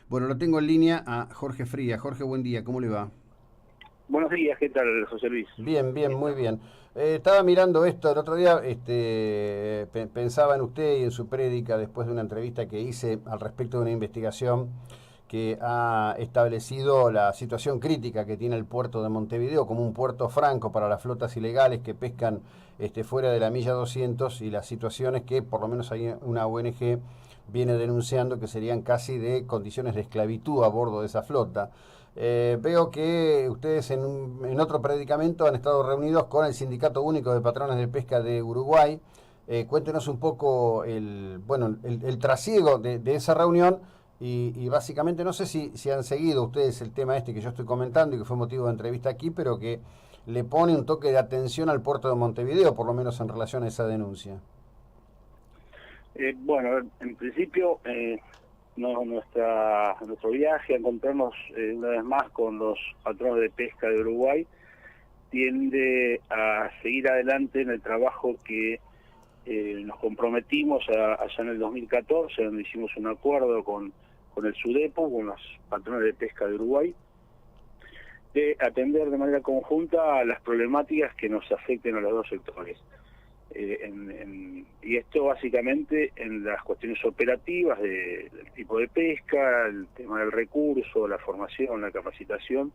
Bueno, lo tengo en línea a Jorge Fría. Jorge, buen día, ¿cómo le va? Buenos días, ¿qué tal, José Luis? Bien, bien, Aquí muy estamos. bien. Estaba mirando esto el otro día, pensaba en usted y en su prédica después de una entrevista que hice al respecto de una investigación que ha establecido la situación crítica que tiene el puerto de Montevideo como un puerto franco para las flotas ilegales que pescan fuera de la milla 200 y las situaciones que por lo menos hay una ONG viene denunciando que serían casi de condiciones de esclavitud a bordo de esa flota. Veo que ustedes en otro predicamento han estado reunidos con el Sindicato Único de Patrones de Pesca de Uruguay. Cuéntenos un poco el trasiego de esa reunión y básicamente no sé si han seguido ustedes el tema este que yo estoy comentando y que fue motivo de entrevista aquí, pero que le pone un toque de atención al puerto de Montevideo, por lo menos en relación a esa denuncia. Bueno, en principio, nuestro viaje a encontrarnos una vez más con los patrones de pesca de Uruguay tiende a seguir adelante en el trabajo que nos comprometimos allá en el 2014, donde hicimos un acuerdo con el SUDEPO, con los patrones de pesca de Uruguay, de atender de manera conjunta a las problemáticas que nos afecten a los dos sectores. Y esto básicamente en las cuestiones operativas del tipo de pesca, el tema del recurso, la formación, la capacitación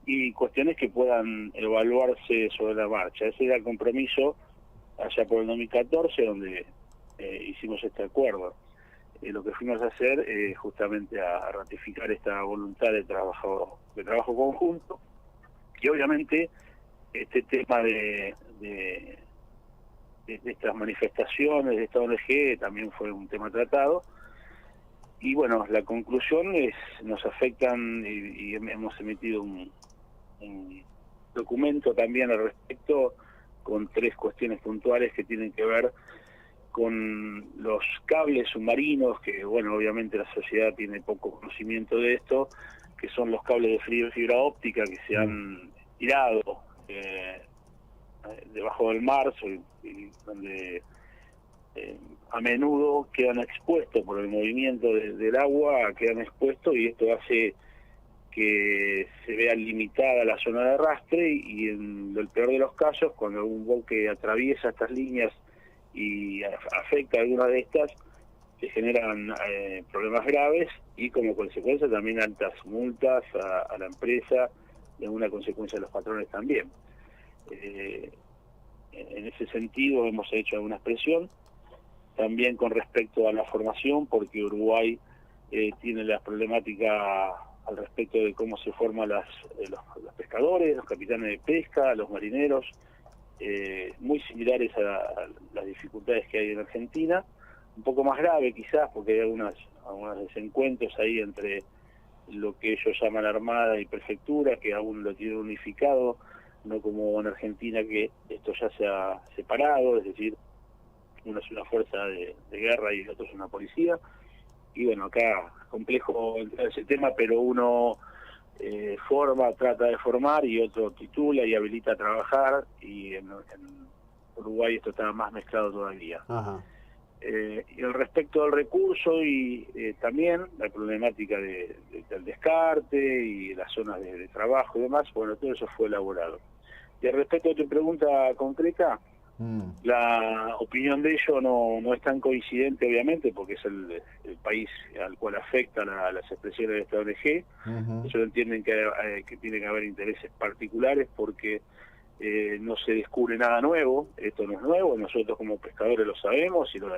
y cuestiones que puedan evaluarse sobre la marcha. Ese era el compromiso allá por el 2014 donde hicimos este acuerdo. Lo que fuimos a hacer justamente a ratificar esta voluntad de trabajo conjunto y obviamente este tema de estas manifestaciones de esta ONG también fue un tema tratado y bueno, la conclusión es nos afectan y hemos emitido un documento también al respecto con tres cuestiones puntuales que tienen que ver con los cables submarinos, que bueno, obviamente la sociedad tiene poco conocimiento de esto, que son los cables de fibra óptica que se Mm. han tirado debajo del mar, y donde a menudo quedan expuestos por el movimiento del agua, quedan expuestos y esto hace que se vea limitada la zona de arrastre y en el peor de los casos, cuando un buque atraviesa estas líneas y afecta a alguna de estas, se generan problemas graves y como consecuencia también altas multas a la empresa y una consecuencia a los patrones también. Eh, en ese sentido hemos hecho alguna expresión, también con respecto a la formación, porque Uruguay tiene la problemática al respecto de cómo se forman los pescadores, los capitanes de pesca, los marineros, muy similares a las dificultades que hay en Argentina, un poco más grave quizás porque hay algunos desencuentros ahí entre lo que ellos llaman armada y prefectura, que aún lo tienen unificado, no como en Argentina que esto ya se ha separado, es decir, uno es una fuerza de guerra y el otro es una policía. Y bueno, acá complejo entrar en ese tema, pero uno trata de formar y otro titula y habilita a trabajar y en Uruguay esto está más mezclado todavía. Ajá. Y al respecto del recurso y también la problemática del descarte y las zonas de trabajo y demás, bueno, todo eso fue elaborado. Y al respecto de tu pregunta concreta, Mm. la opinión de ellos no es tan coincidente, obviamente, porque es el país al cual afecta las expresiones de esta ONG. Ujú. Ellos entienden que tiene que haber intereses particulares porque no se descubre nada nuevo, esto no es nuevo, nosotros como pescadores lo sabemos y lo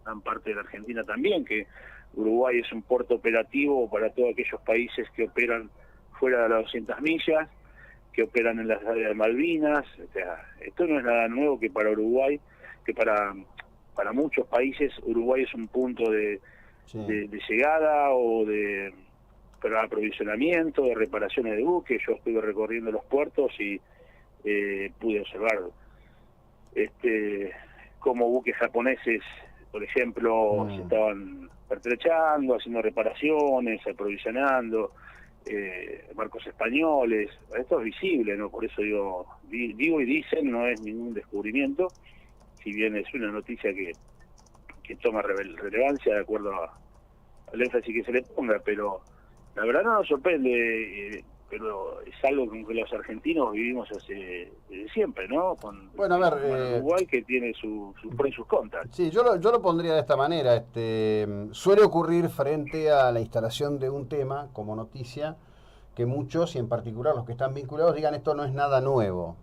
dan parte de la Argentina también, que Uruguay es un puerto operativo para todos aquellos países que operan fuera de las 200 millas, que operan en las áreas de Malvinas. O sea, esto no es nada nuevo que para Uruguay, que para muchos países Uruguay es un punto Sí. de llegada o de para aprovisionamiento, de reparaciones de buques. Yo estuve recorriendo los puertos y pude observar cómo buques japoneses, por ejemplo, se Mm. estaban pertrechando, haciendo reparaciones, aprovisionando, barcos españoles. Esto es visible, ¿no? Por eso digo y dicen, no es ningún descubrimiento, si bien es una noticia que toma relevancia de acuerdo a el énfasis que se le ponga, pero la verdad no nos sorprende, pero es algo con que los argentinos vivimos desde siempre, ¿no? Bueno, a Con ver, Uruguay, que tiene sus pros y sus contras. sí, yo lo pondría de esta manera. Suele ocurrir frente a la instalación de un tema como noticia que muchos, y en particular los que están vinculados, digan esto no es nada nuevo.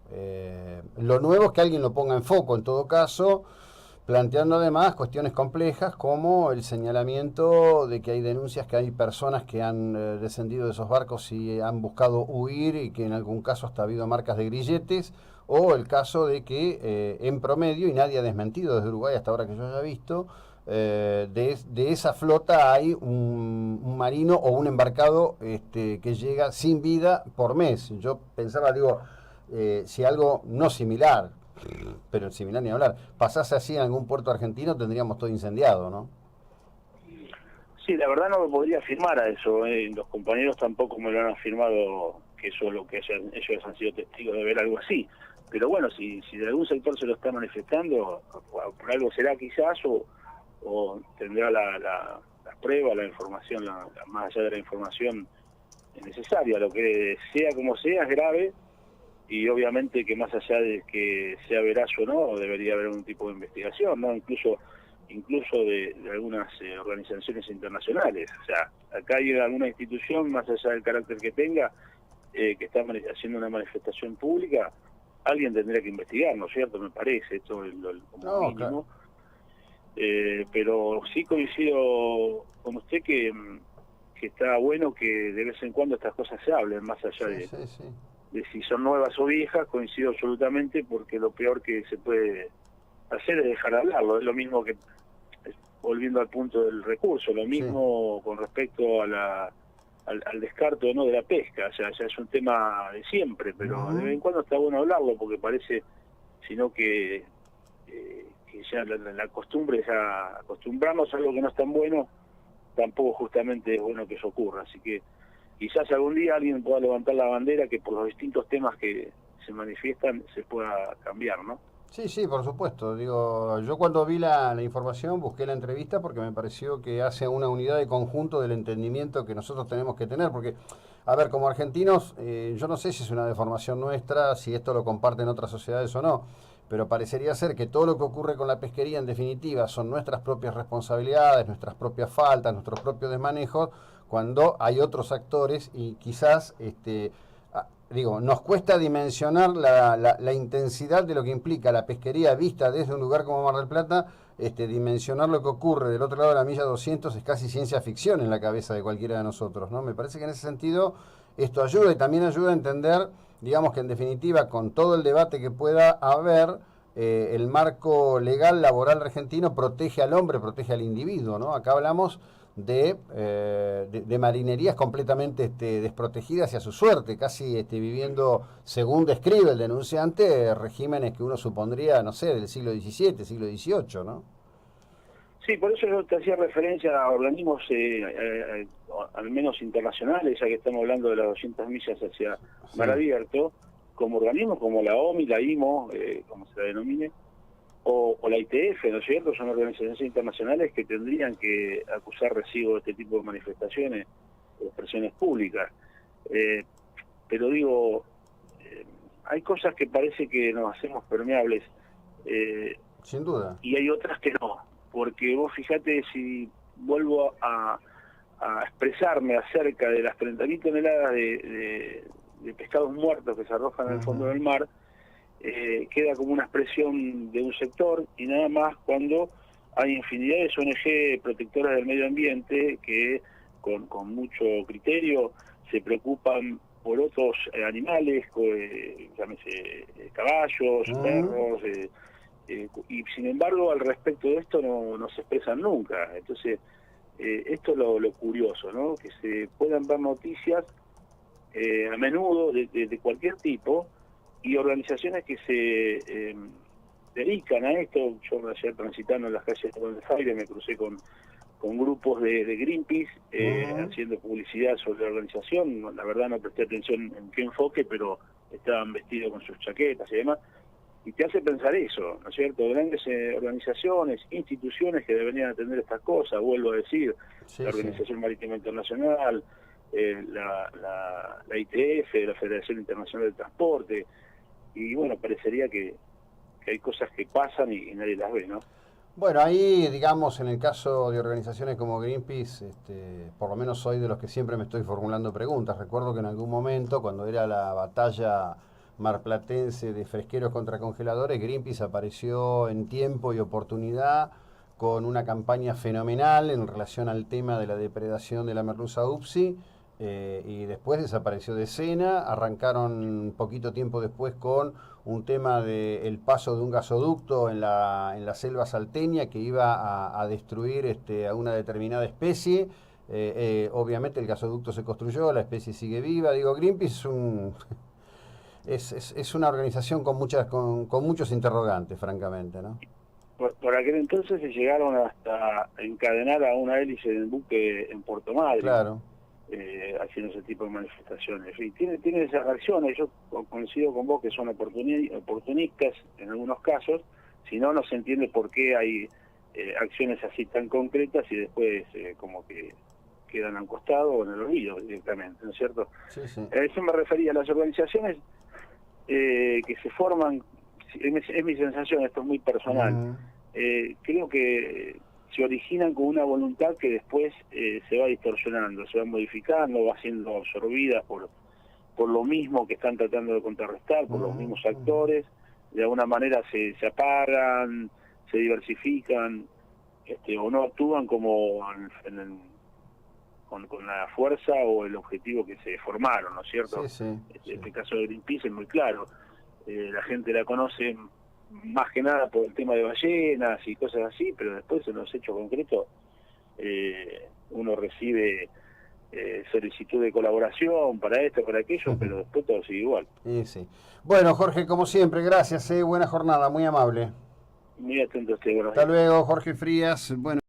Lo nuevo es que alguien lo ponga en foco, en todo caso, planteando además cuestiones complejas como el señalamiento de que hay denuncias que hay personas que han descendido de esos barcos y han buscado huir y que en algún caso hasta ha habido marcas de grilletes, o el caso de que en promedio, y nadie ha desmentido desde Uruguay hasta ahora que yo haya visto, de esa flota hay un marino o un embarcado que llega sin vida por mes. Yo pensaba, digo, si algo no similar, pero similar ni hablar, pasase así en algún puerto argentino, tendríamos todo incendiado, ¿no? Sí, la verdad no me podría afirmar a eso. Los compañeros tampoco me lo han afirmado, que eso es lo que ellos han sido testigos de ver algo así. Pero bueno, si de algún sector se lo está manifestando, por algo será quizás, o tendrá la prueba, la información, más allá de la información necesaria. Lo que sea como sea es grave, y obviamente que más allá de que sea veraz o no, debería haber un tipo de investigación, ¿no? Incluso de algunas organizaciones internacionales. O sea, acá hay alguna institución, más allá del carácter que tenga, que está haciendo una manifestación pública, alguien tendría que investigar, ¿no es cierto? Me parece, esto es como No, mínimo. claro. Pero sí coincido con usted que está bueno que de vez en cuando estas cosas se hablen, más allá Sí, sí, sí. de si son nuevas o viejas. Coincido absolutamente, porque lo peor que se puede hacer es dejar de hablarlo. Es lo mismo que, volviendo al punto del recurso, lo Sí. mismo con respecto a al descarte o no de la pesca. O sea, ya es un tema de siempre, pero de vez en cuando está bueno hablarlo, porque parece, sino que ya la costumbre, ya acostumbrarnos a algo que no es tan bueno, tampoco justamente es bueno que eso ocurra. Así que quizás algún día alguien pueda levantar la bandera, que por los distintos temas que se manifiestan se pueda cambiar, ¿no? Sí, sí, por supuesto. Digo, yo cuando vi la información busqué la entrevista porque me pareció que hace una unidad de conjunto del entendimiento que nosotros tenemos que tener. Porque, a ver, como argentinos, yo no sé si es una deformación nuestra, si esto lo comparten otras sociedades o no, pero parecería ser que todo lo que ocurre con la pesquería en definitiva son nuestras propias responsabilidades, nuestras propias faltas, nuestros propios desmanejos, cuando hay otros actores y quizás digo, nos cuesta dimensionar la intensidad de lo que implica la pesquería vista desde un lugar como Mar del Plata. Dimensionar lo que ocurre del otro lado de la milla 200 es casi ciencia ficción en la cabeza de cualquiera de nosotros, ¿no? Me parece que en ese sentido esto ayuda, y también ayuda a entender, digamos, que en definitiva, con todo el debate que pueda haber, el marco legal laboral argentino protege al hombre, protege al individuo, ¿no? Acá hablamos de marinerías completamente desprotegidas y a su suerte, casi viviendo, según describe el denunciante, regímenes que uno supondría, no sé, del siglo XVII, siglo XVIII, ¿no? Sí, por eso yo te hacía referencia a organismos, al menos internacionales, ya que estamos hablando de las 200 millas hacia Sí. mar abierto, como organismos como la OMI, la IMO, como se la denomine, o la ITF, ¿no es cierto? Son organizaciones internacionales que tendrían que acusar recibo de este tipo de manifestaciones o expresiones públicas. Pero digo, hay cosas que parece que nos hacemos permeables, Sin duda. y hay otras que no. Porque vos fíjate, si vuelvo a expresarme acerca de las 30.000 toneladas de pescados muertos que se arrojan al fondo del mar, queda como una expresión de un sector, y nada más cuando hay infinidad de ONG protectoras del medio ambiente que con mucho criterio se preocupan por otros animales, llámese caballos, perros, y sin embargo al respecto de esto no se expresan nunca. Entonces, esto es lo curioso, ¿no? Que se puedan ver noticias a menudo de cualquier tipo, y organizaciones que se dedican a esto. Yo ayer, transitando en las calles de Buenos Aires, me crucé con grupos de Greenpeace haciendo publicidad sobre la organización. La verdad no presté atención en qué enfoque, pero estaban vestidos con sus chaquetas y demás. y te hace pensar eso, ¿no es cierto? Grandes organizaciones, instituciones que deberían atender estas cosas, vuelvo a decir, Sí, la sí. Organización Marítima Internacional, la ITF, la Federación Internacional de Transporte, y bueno, parecería que hay cosas que pasan y nadie las ve, ¿no? Bueno, ahí, digamos, en el caso de organizaciones como Greenpeace, por lo menos soy de los que siempre me estoy formulando preguntas. Recuerdo que en algún momento, cuando era la batalla marplatense de fresqueros contra congeladores, Greenpeace apareció en tiempo y oportunidad con una campaña fenomenal en relación al tema de la depredación de la merluza upsi, y después desapareció de escena. Arrancaron poquito tiempo después con un tema del paso de un gasoducto en la selva salteña que iba a destruir a una determinada especie. Obviamente el gasoducto se construyó, la especie sigue viva. Digo, Greenpeace es una organización con muchos interrogantes, francamente, ¿no? Por aquel entonces se llegaron hasta encadenar a una hélice del buque en Puerto Madryn, Claro. haciendo ese tipo de manifestaciones. Y tiene esas reacciones, yo coincido con vos que son oportunistas en algunos casos, si no, no se entiende por qué hay acciones así tan concretas y después como que quedan al costado o en el olvido directamente, ¿no es cierto? Sí, sí. A eso me refería, las organizaciones que se forman, es mi sensación, esto es muy personal, Mm. creo que se originan con una voluntad que después se va distorsionando, se va modificando, va siendo absorbida por lo mismo que están tratando de contrarrestar, por los mismos actores, de alguna manera se apagan, se diversifican, o no actúan como con la fuerza o el objetivo que se formaron, ¿no es cierto? Sí, sí, sí. Este caso de Greenpeace es muy claro. La gente la conoce más que nada por el tema de ballenas y cosas así, pero después en los hechos concretos uno recibe solicitud de colaboración para esto, para aquello, pero después todo sigue igual. Sí, sí. Bueno, Jorge, como siempre, gracias, buena jornada, muy amable. Muy atento a este, buenos Hasta días. luego, Jorge Frías. Bueno.